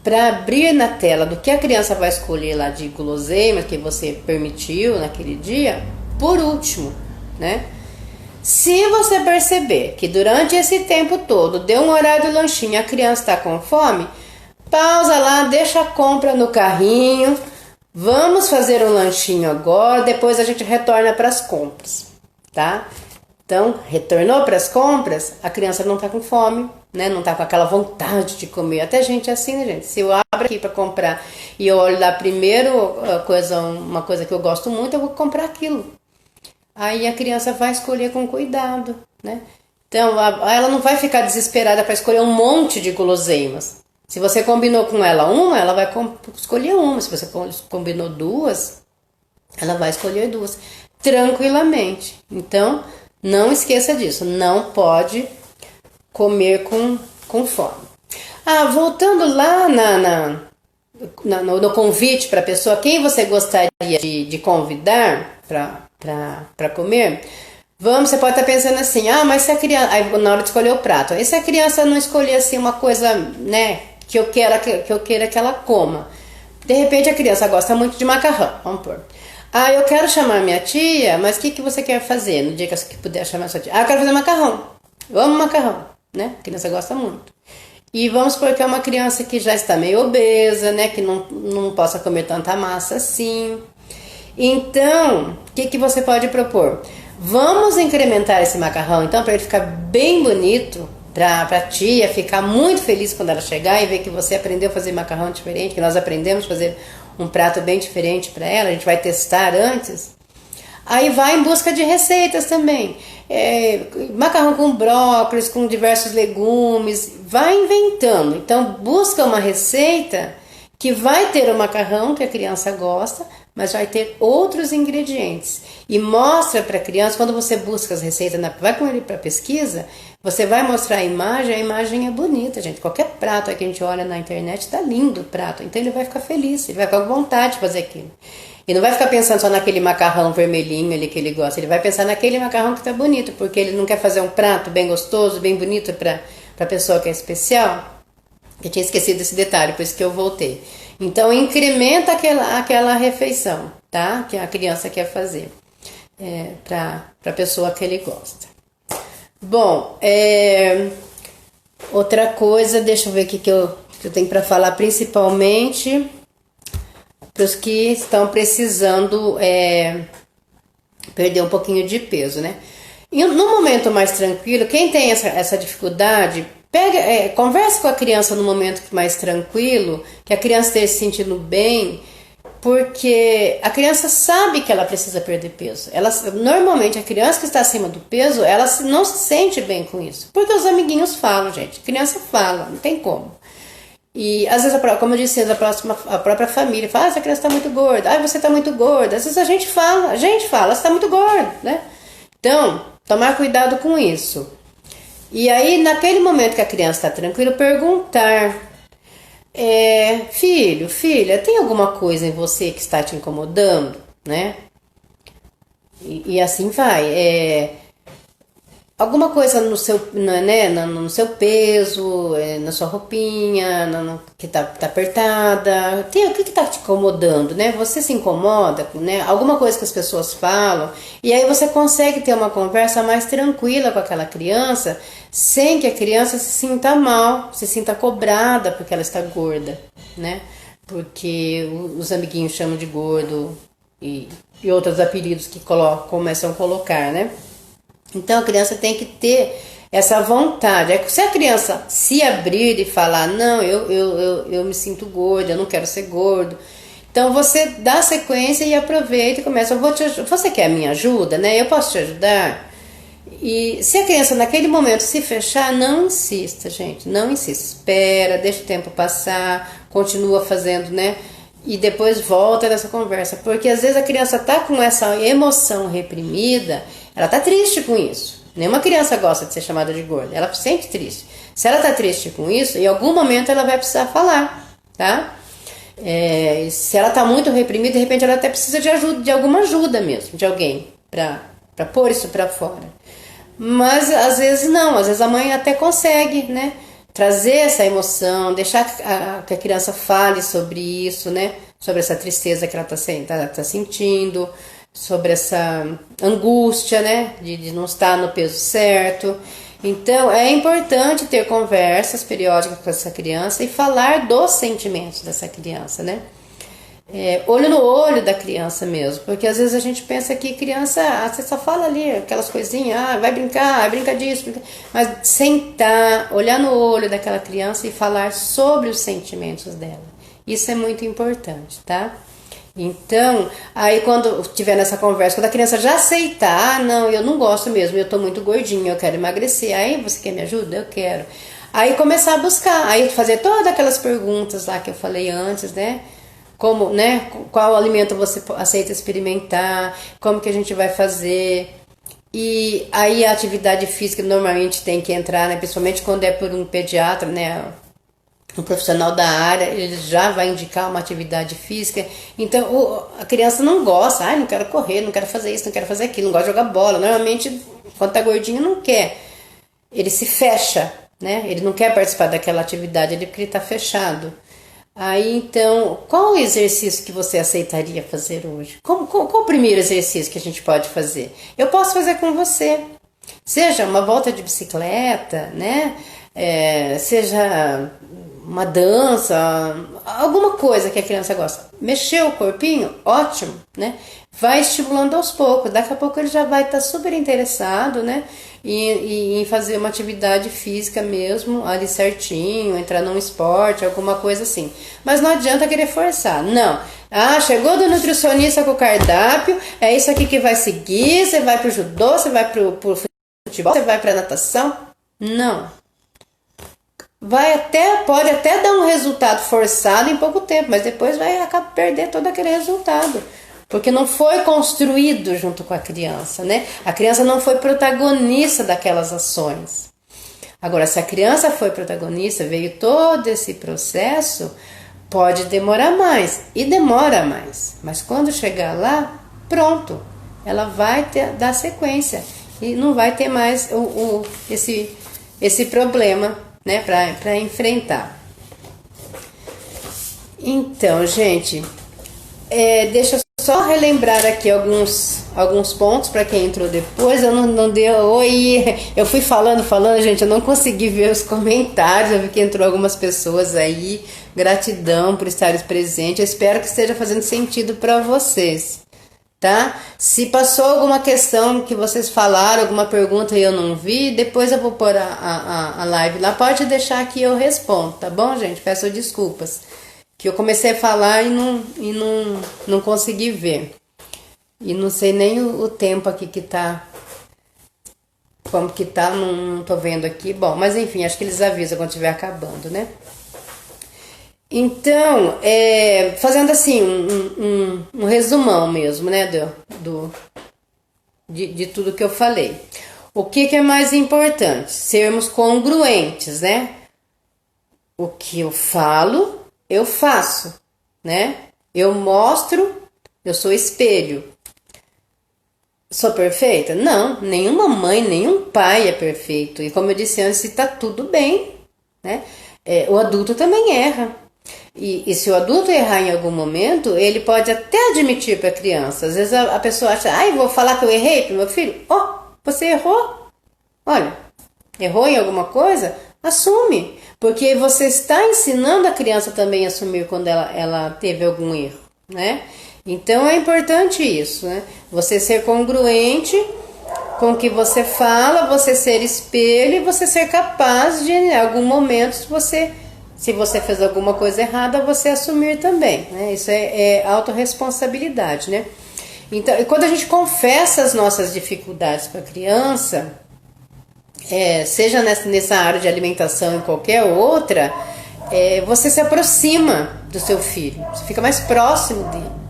para abrir na tela do que a criança vai escolher lá de guloseima que você permitiu naquele dia, por último, né? Se você perceber que durante esse tempo todo deu um horário do lanchinho, a criança está com fome, pausa lá, deixa a compra no carrinho, vamos fazer um lanchinho agora, depois a gente retorna para as compras, tá? Então, retornou para as compras, a criança não está com fome, né? Não está com aquela vontade de comer. Até gente assim, né, gente? Se eu abro aqui para comprar e eu olho lá primeiro uma coisa que eu gosto muito, eu vou comprar aquilo. Aí a criança vai escolher com cuidado, né? Então, ela não vai ficar desesperada para escolher um monte de guloseimas. Se você combinou com ela uma, ela vai escolher uma. Se você combinou duas, ela vai escolher duas. Tranquilamente. Então, não esqueça disso. Não pode comer com fome. Voltando lá no convite para a pessoa, quem você gostaria de convidar para comer, você pode estar pensando assim, mas se a criança, aí, na hora de escolher o prato, e se a criança não escolher assim uma coisa, né, que eu queira que ela coma, de repente a criança gosta muito de macarrão, vamos pôr. Eu quero chamar minha tia, mas o que você quer fazer no dia que você puder chamar sua tia? Eu quero fazer macarrão, vamos macarrão, né, a criança gosta muito. E vamos supor que é uma criança que já está meio obesa, né, que não possa comer tanta massa assim. Então, o que você pode propor? Vamos incrementar esse macarrão, então, para ele ficar bem bonito, para a tia ficar muito feliz quando ela chegar e ver que você aprendeu a fazer macarrão diferente, que nós aprendemos a fazer um prato bem diferente para ela, a gente vai testar antes. Aí vai em busca de receitas também. Macarrão com brócolis, com diversos legumes, vai inventando. Então, busca uma receita que vai ter o macarrão que a criança gosta, mas vai ter outros ingredientes. E mostra para a criança, quando você busca as receitas, vai com ele para pesquisa, você vai mostrar a imagem é bonita, gente. Qualquer prato que a gente olha na internet, tá lindo o prato. Então ele vai ficar feliz, ele vai ficar com vontade de fazer aquilo. E não vai ficar pensando só naquele macarrão vermelhinho ali que ele gosta, ele vai pensar naquele macarrão que tá bonito, porque ele não quer fazer um prato bem gostoso, bem bonito para a pessoa que é especial. Eu tinha esquecido desse detalhe, por isso que eu voltei. Então, incrementa aquela refeição, tá? Que a criança quer fazer para a pessoa que ele gosta. Bom, outra coisa, deixa eu ver o que eu tenho para falar, principalmente para os que estão precisando perder um pouquinho de peso, né? E no momento mais tranquilo, quem tem essa dificuldade, converse com a criança no momento mais tranquilo, que a criança esteja se sentindo bem, porque a criança sabe que ela precisa perder peso. Normalmente a criança que está acima do peso, ela não se sente bem com isso, porque os amiguinhos falam, gente, a criança fala, não tem como. E às vezes, como eu disse, a própria família fala, essa criança está muito gorda, você está muito gorda. Às vezes a gente fala, você está muito gorda, né? Então, tomar cuidado com isso. E aí, naquele momento que a criança está tranquila, perguntar: filho, filha, tem alguma coisa em você que está te incomodando, né? E assim vai. alguma coisa no seu, né, no seu peso, na sua roupinha, que tá apertada. O que tá te incomodando, né? Você se incomoda, né? Alguma coisa que as pessoas falam. E aí você consegue ter uma conversa mais tranquila com aquela criança, sem que a criança se sinta mal, se sinta cobrada porque ela está gorda, né? Porque os amiguinhos chamam de gordo e outros apelidos que começam a colocar, né? Então a criança tem que ter essa vontade. Se a criança se abrir e falar, não, eu me sinto gorda, eu não quero ser gordo. Então você dá sequência e aproveita e começa, você quer a minha ajuda, né? Eu posso te ajudar? E se a criança naquele momento se fechar, não insista, gente, não insista. Espera, deixa o tempo passar, continua fazendo, né? E depois volta nessa conversa, porque às vezes a criança tá com essa emoção reprimida, ela tá triste com isso. Nenhuma criança gosta de ser chamada de gorda, ela se sente triste. Se ela tá triste com isso, em algum momento ela vai precisar falar, tá? Se ela tá muito reprimida, de repente ela até precisa de ajuda, de alguma ajuda mesmo, de alguém, pra pôr isso pra fora. Mas às vezes não, às vezes a mãe até consegue, né? Trazer essa emoção, deixar que a criança fale sobre isso, né? Sobre essa tristeza que ela tá sentindo, sobre essa angústia, né? De não estar no peso certo. Então é importante ter conversas periódicas com essa criança e falar dos sentimentos dessa criança, né? Olho no olho da criança mesmo, porque às vezes a gente pensa que criança, você só fala ali aquelas coisinhas, vai brincar disso, mas sentar, olhar no olho daquela criança e falar sobre os sentimentos dela, isso é muito importante, tá? Então, aí quando tiver nessa conversa, quando a criança já aceitar, não, eu não gosto mesmo, eu tô muito gordinha, eu quero emagrecer, aí você quer me ajuda? Eu quero. Aí começar a buscar, aí fazer todas aquelas perguntas lá que eu falei antes, né? Como, né? Qual alimento você aceita experimentar? Como que a gente vai fazer? E aí a atividade física normalmente tem que entrar, né? Principalmente quando é por um pediatra, né? Um profissional da área, ele já vai indicar uma atividade física. Então a criança não gosta, não quero correr, não quero fazer isso, não quero fazer aquilo, não gosto de jogar bola. Normalmente, quando tá gordinho, não quer. Ele se fecha, né? Ele não quer participar daquela atividade, porque ele tá fechado. Aí então, qual o exercício que você aceitaria fazer hoje? Qual o primeiro exercício que a gente pode fazer? Eu posso fazer com você. Seja uma volta de bicicleta, né? Seja uma dança, alguma coisa que a criança gosta. Mexer o corpinho, ótimo, né? Vai estimulando aos poucos. Daqui a pouco ele já vai estar super interessado, né? Em fazer uma atividade física mesmo, ali certinho, entrar num esporte, alguma coisa assim. Mas não adianta querer forçar, não. Chegou do nutricionista com o cardápio, é isso aqui que vai seguir, você vai pro judô, você vai pro futebol, você vai pra natação. Não. Pode até dar um resultado forçado em pouco tempo, mas depois vai acabar perder todo aquele resultado. Porque não foi construído junto com a criança, né? A criança não foi protagonista daquelas ações. Agora, se a criança foi protagonista, veio todo esse processo, pode demorar mais. E demora mais. Mas quando chegar lá, pronto. Ela vai dar sequência. E não vai ter mais esse problema, né? Para enfrentar. Então, gente, deixa eu só relembrar aqui alguns pontos para quem entrou depois. Eu não deu oi. Eu fui falando, gente. Eu não consegui ver os comentários. Eu vi que entrou algumas pessoas aí. Gratidão por estarem presentes. Eu espero que esteja fazendo sentido para vocês, tá? Se passou alguma questão que vocês falaram, alguma pergunta e eu não vi, depois eu vou pôr a live lá. Pode deixar que eu respondo, tá bom, gente? Peço desculpas. Que eu comecei a falar e não consegui ver. E não sei nem o tempo aqui que tá. Como que tá, não tô vendo aqui. Bom, mas enfim, acho que eles avisam quando estiver acabando, né? Então, fazendo assim, um resumão mesmo, né? De tudo que eu falei. O que é mais importante? Sermos congruentes, né? O que eu falo, eu faço, né? Eu mostro, eu sou espelho. Sou perfeita? Não, nenhuma mãe, nenhum pai é perfeito. E como eu disse antes, está tudo bem, né? O adulto também erra. E se o adulto errar em algum momento, ele pode até admitir para a criança. Às vezes a pessoa acha, vou falar que eu errei para o meu filho. Você errou? Olha, errou em alguma coisa? Assume. Porque você está ensinando a criança também a assumir quando ela teve algum erro, né? Então é importante isso, né? Você ser congruente com o que você fala, você ser espelho e você ser capaz de, em algum momento, se você fez alguma coisa errada, você assumir também, né? Isso é autorresponsabilidade, né? Então, e quando a gente confessa as nossas dificuldades para a criança, seja nessa área de alimentação ou qualquer outra, você se aproxima do seu filho, você fica mais próximo dele.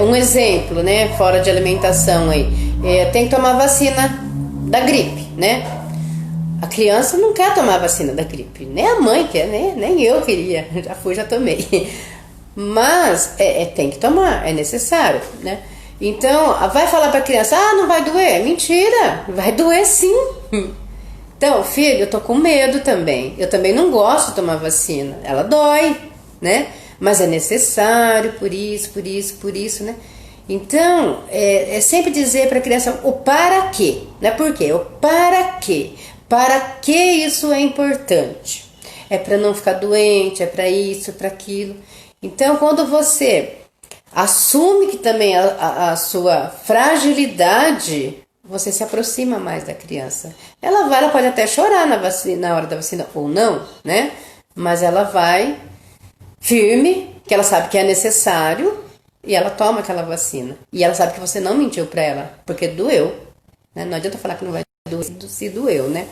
Um exemplo, né, fora de alimentação aí, tem que tomar vacina da gripe, né? A criança não quer tomar vacina da gripe, nem a mãe quer, né? Nem eu queria, já tomei. Mas tem que tomar, é necessário, né? Então, vai falar para a criança, não vai doer? Mentira, vai doer sim. Então, filho, eu tô com medo também. Eu também não gosto de tomar vacina. Ela dói, né? Mas é necessário, por isso, né? Então, é sempre dizer para a criança o para quê, não é por quê, o para quê. Para que isso é importante? É para não ficar doente, é para isso, para aquilo. Então, quando você assume que também a sua fragilidade, você se aproxima mais da criança. Ela pode até chorar na hora da vacina ou não, né? Mas ela vai firme, que ela sabe que é necessário e ela toma aquela vacina. E ela sabe que você não mentiu para ela, porque doeu, né? Não adianta falar que não vai doer se doeu, né?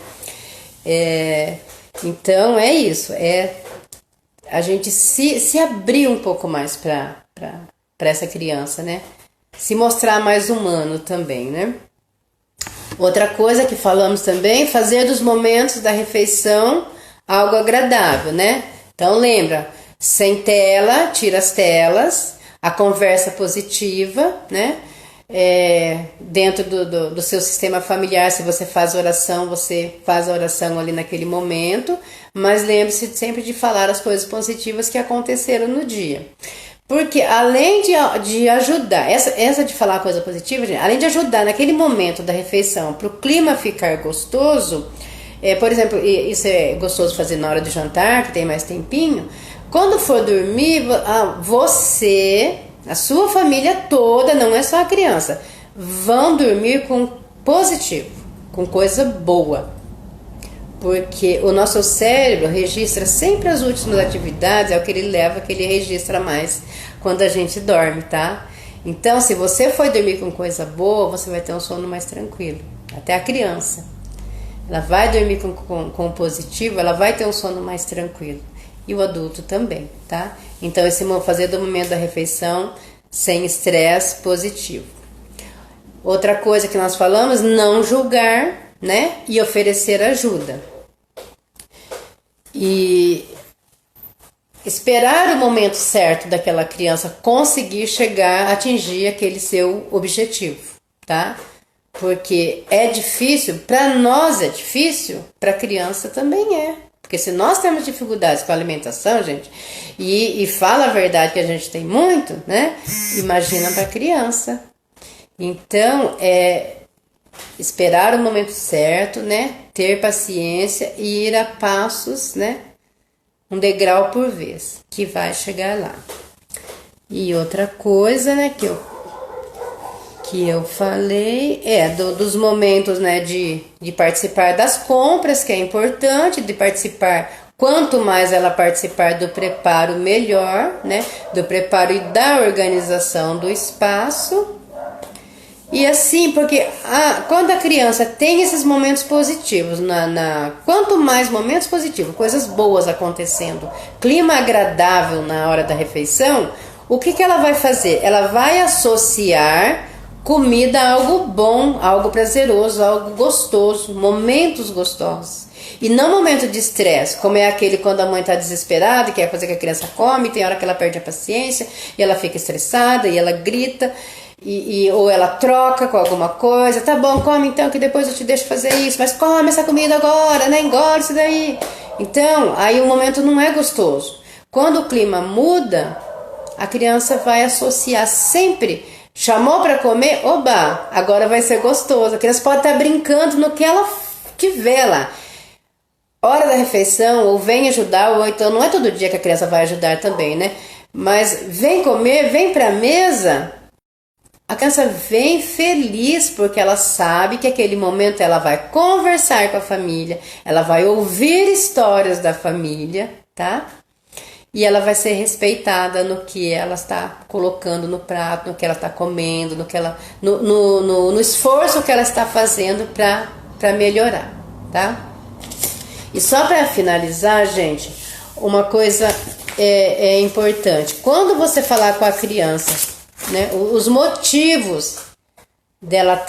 Então é isso, a gente se abrir um pouco mais para essa criança, né? Se mostrar mais humano também, né? Outra coisa que falamos também, fazer dos momentos da refeição algo agradável, né? Então lembra, sem tela, tira as telas, a conversa positiva, né? Dentro do seu sistema familiar, se você faz oração, você faz a oração ali naquele momento, mas lembre-se sempre de falar as coisas positivas que aconteceram no dia. Porque além de ajudar, essa de falar coisa positiva, gente, além de ajudar naquele momento da refeição para o clima ficar gostoso, por exemplo, isso é gostoso fazer na hora do jantar, que tem mais tempinho, quando for dormir, você, a sua família toda, não é só a criança, vão dormir com positivo, com coisa boa. Porque o nosso cérebro registra sempre as últimas atividades, é o que ele leva, que ele registra mais quando a gente dorme, tá? Então, se você for dormir com coisa boa, você vai ter um sono mais tranquilo. Até a criança. Ela vai dormir com positivo, ela vai ter um sono mais tranquilo. E o adulto também, tá? Então, fazer do momento da refeição sem estresse positivo. Outra coisa que nós falamos, não julgar, né? E oferecer ajuda. E esperar o momento certo daquela criança conseguir atingir aquele seu objetivo, tá? Porque é difícil, para nós é difícil, para a criança também é. Porque se nós temos dificuldades com a alimentação, gente, e fala a verdade que a gente tem muito, né? Imagina para a criança. Então, esperar o momento certo, né? Ter paciência e ir a passos, né? Um degrau por vez, que vai chegar lá. E outra coisa, né? Que eu falei dos momentos, né? De participar das compras, que é importante, de participar. Quanto mais ela participar do preparo, melhor, né? Do preparo e da organização do espaço. E assim, porque quando a criança tem esses momentos positivos, quanto mais momentos positivos, coisas boas acontecendo, clima agradável na hora da refeição, o que ela vai fazer? Ela vai associar comida a algo bom, algo prazeroso, algo gostoso, momentos gostosos. E não momento de estresse, como é aquele quando a mãe está desesperada e quer fazer que a criança come, tem hora que ela perde a paciência, e ela fica estressada, e ela grita. ou ela troca com alguma coisa. Tá bom, come então que depois eu te deixo fazer isso, mas come essa comida agora, né? Engole isso daí. Então, aí o momento não é gostoso. Quando o clima muda, a criança vai associar sempre. Chamou para comer, oba, agora vai ser gostoso. A criança pode estar brincando no que ela tiver lá. Hora da refeição, ou vem ajudar, ou então não é todo dia que a criança vai ajudar também, né? Mas vem comer, vem para a mesa. A criança vem feliz porque ela sabe que aquele momento ela vai conversar com a família, ela vai ouvir histórias da família, tá? E ela vai ser respeitada no que ela está colocando no prato, no que ela está comendo, no esforço que ela está fazendo para melhorar, tá? E só para finalizar, gente, uma coisa é importante. Quando você falar com a criança, né, os motivos dela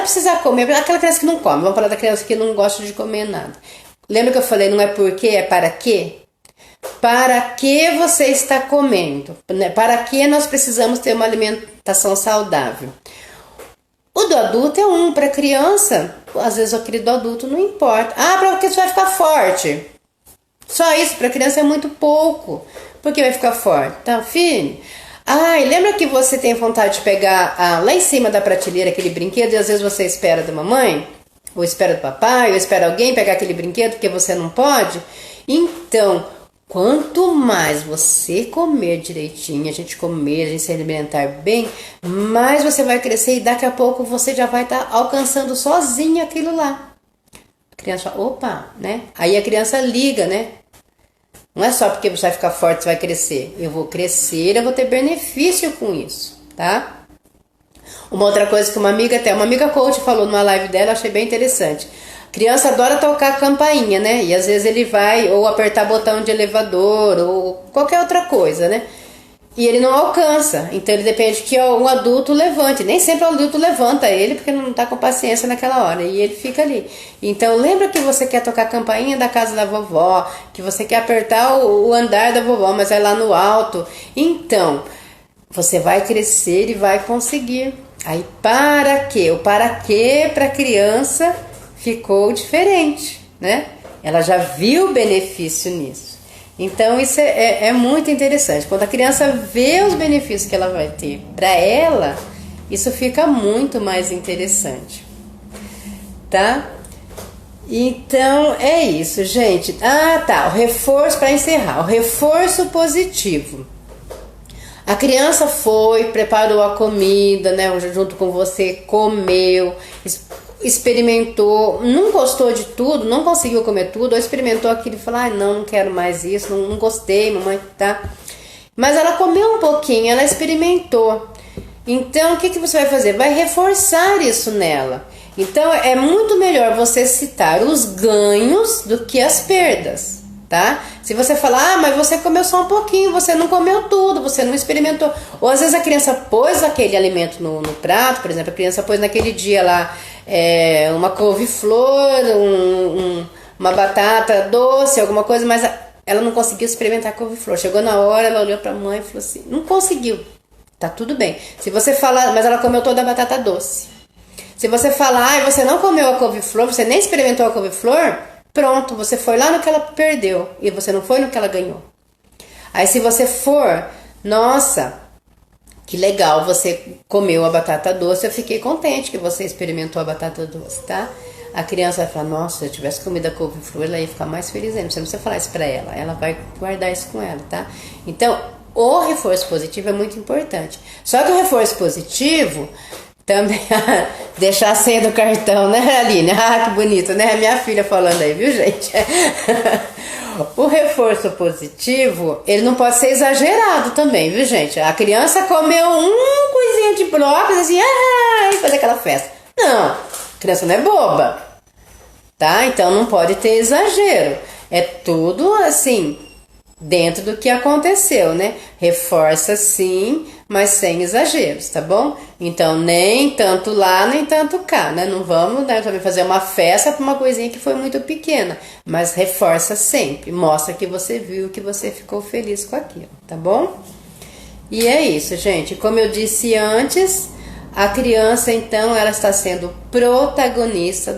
precisar comer, aquela criança que não come, vamos falar da criança que não gosta de comer nada. Lembra que eu falei, não é porque, é para quê? Para que você está comendo? Para que nós precisamos ter uma alimentação saudável? O do adulto é para criança, às vezes aquele do adulto não importa. Porque você vai ficar forte. Só isso, para criança é muito pouco. Por que vai ficar forte? Então, filho, lembra que você tem vontade de pegar lá em cima da prateleira aquele brinquedo e às vezes você espera da mamãe? Ou espera do papai? Ou espera alguém pegar aquele brinquedo porque você não pode? Então, quanto mais você comer direitinho, a gente se alimentar bem, mais você vai crescer e daqui a pouco você já vai estar alcançando sozinho aquilo lá. A criança fala, opa, né? Aí a criança liga, né? Não é só porque você vai ficar forte, você vai crescer. Eu vou crescer, eu vou ter benefício com isso, tá? Uma outra coisa que uma amiga coach falou numa live dela, eu achei bem interessante. Criança adora tocar a campainha, né? E às vezes ele vai ou apertar botão de elevador ou qualquer outra coisa, né? E ele não alcança. Então ele depende que um adulto levante. Nem sempre o adulto levanta ele porque não tá com paciência naquela hora. E ele fica ali. Então lembra que você quer tocar a campainha da casa da vovó, que você quer apertar o andar da vovó, mas é lá no alto. Então, você vai crescer e vai conseguir. Aí para quê? O para quê para a criança ficou diferente, né? Ela já viu o benefício nisso. Então isso é muito interessante. Quando a criança vê os benefícios que ela vai ter para ela, isso fica muito mais interessante, tá? Então é isso, gente. O reforço, para encerrar, o reforço positivo. A criança foi, preparou a comida, né, junto com você, comeu, experimentou, não gostou de tudo, não conseguiu comer tudo, ou experimentou aquilo e falou, não quero mais isso, não gostei, mamãe, tá? Mas ela comeu um pouquinho, ela experimentou. Então, o que você vai fazer? Vai reforçar isso nela. Então, é muito melhor você citar os ganhos do que as perdas, tá? Se você falar, mas você comeu só um pouquinho, você não comeu tudo, você não experimentou. Ou às vezes a criança pôs aquele alimento no prato, por exemplo, a criança pôs naquele dia lá uma couve-flor, uma batata doce, alguma coisa, mas ela não conseguiu experimentar a couve-flor. Chegou na hora, ela olhou pra mãe e falou assim, não conseguiu, tá tudo bem. Se você falar, mas ela comeu toda a batata doce. Se você falar, você não comeu a couve-flor, você nem experimentou a couve-flor, pronto, você foi lá no que ela perdeu e você não foi no que ela ganhou. Aí se você for, nossa, que legal, você comeu a batata doce, eu fiquei contente que você experimentou a batata doce, tá? A criança vai falar, nossa, se eu tivesse comido a couve-flor, ela ia ficar mais feliz ainda. Você não precisa falar isso pra ela vai guardar isso com ela, tá? Então, o reforço positivo é muito importante. Só que o reforço positivo também, deixar a senha do cartão, né, Aline? Que bonito, né? Minha filha falando aí, viu, gente? O reforço positivo, ele não pode ser exagerado também, viu, gente? A criança comeu coisinha de brócolis, assim, e fazer aquela festa. Não, a criança não é boba, tá? Então não pode ter exagero. É tudo assim, dentro do que aconteceu, né? Reforça sim, mas sem exageros, tá bom? Então nem tanto lá, nem tanto cá, né? Não vamos, né, também fazer uma festa para uma coisinha que foi muito pequena, mas reforça sempre, mostra que você viu, que você ficou feliz com aquilo, tá bom? E é isso, gente. Como eu disse antes, a criança, então, ela está sendo protagonista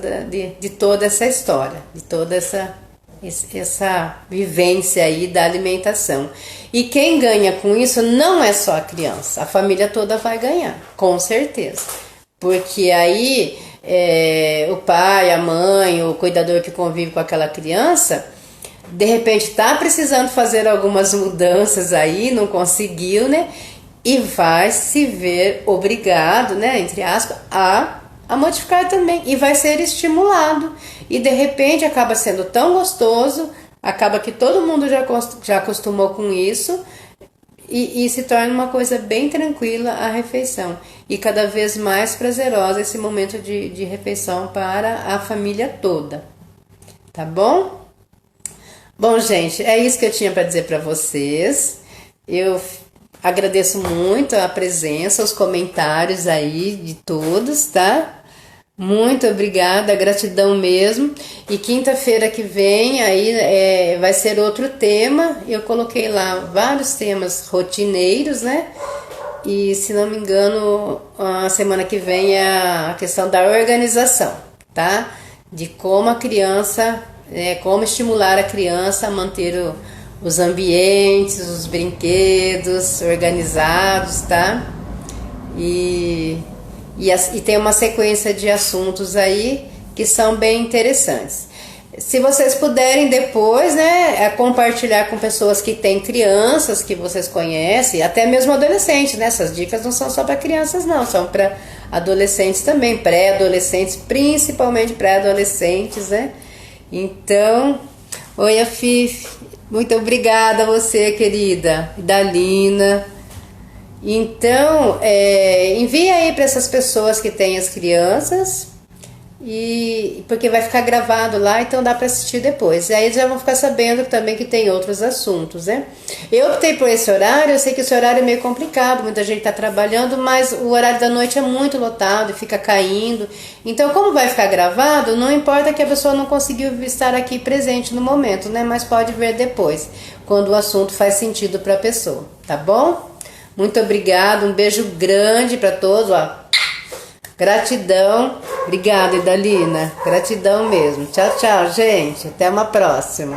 de toda essa história, de toda essa vivência aí da alimentação. E quem ganha com isso não é só a criança, a família toda vai ganhar, com certeza. Porque aí o pai, a mãe, o cuidador que convive com aquela criança, de repente está precisando fazer algumas mudanças aí, não conseguiu, né? E vai se ver obrigado, né, entre aspas, a modificar também. E vai ser estimulado. E de repente acaba sendo tão gostoso, acaba que todo mundo já acostumou com isso, e se torna uma coisa bem tranquila a refeição. E cada vez mais prazerosa esse momento de refeição para a família toda. Tá bom? Bom, gente, é isso que eu tinha para dizer para vocês. Eu agradeço muito a presença, os comentários aí de todos, tá? Muito obrigada, gratidão mesmo. E quinta-feira que vem aí vai ser outro tema. Eu coloquei lá vários temas rotineiros, né? E se não me engano, a semana que vem é a questão da organização, tá? De como a criança, como estimular a criança a manter os ambientes, os brinquedos organizados, tá? E tem uma sequência de assuntos aí que são bem interessantes. Se vocês puderem depois, né, compartilhar com pessoas que têm crianças que vocês conhecem, até mesmo adolescentes, né? Essas dicas não são só para crianças, não, são para adolescentes também, pré-adolescentes, principalmente pré-adolescentes, né? Então, oi, Afife, muito obrigada a você, querida, Dalina. Então, envie aí para essas pessoas que têm as crianças, porque vai ficar gravado lá, então dá para assistir depois. E aí já vão ficar sabendo também que tem outros assuntos, né? Eu optei por esse horário, eu sei que esse horário é meio complicado, muita gente está trabalhando, mas o horário da noite é muito lotado e fica caindo. Então, como vai ficar gravado, não importa que a pessoa não conseguiu estar aqui presente no momento, né? Mas pode ver depois, quando o assunto faz sentido para a pessoa, tá bom? Muito obrigada, um beijo grande para todos, ó. Gratidão. Obrigada, Idalina. Gratidão mesmo. Tchau, tchau, gente. Até uma próxima.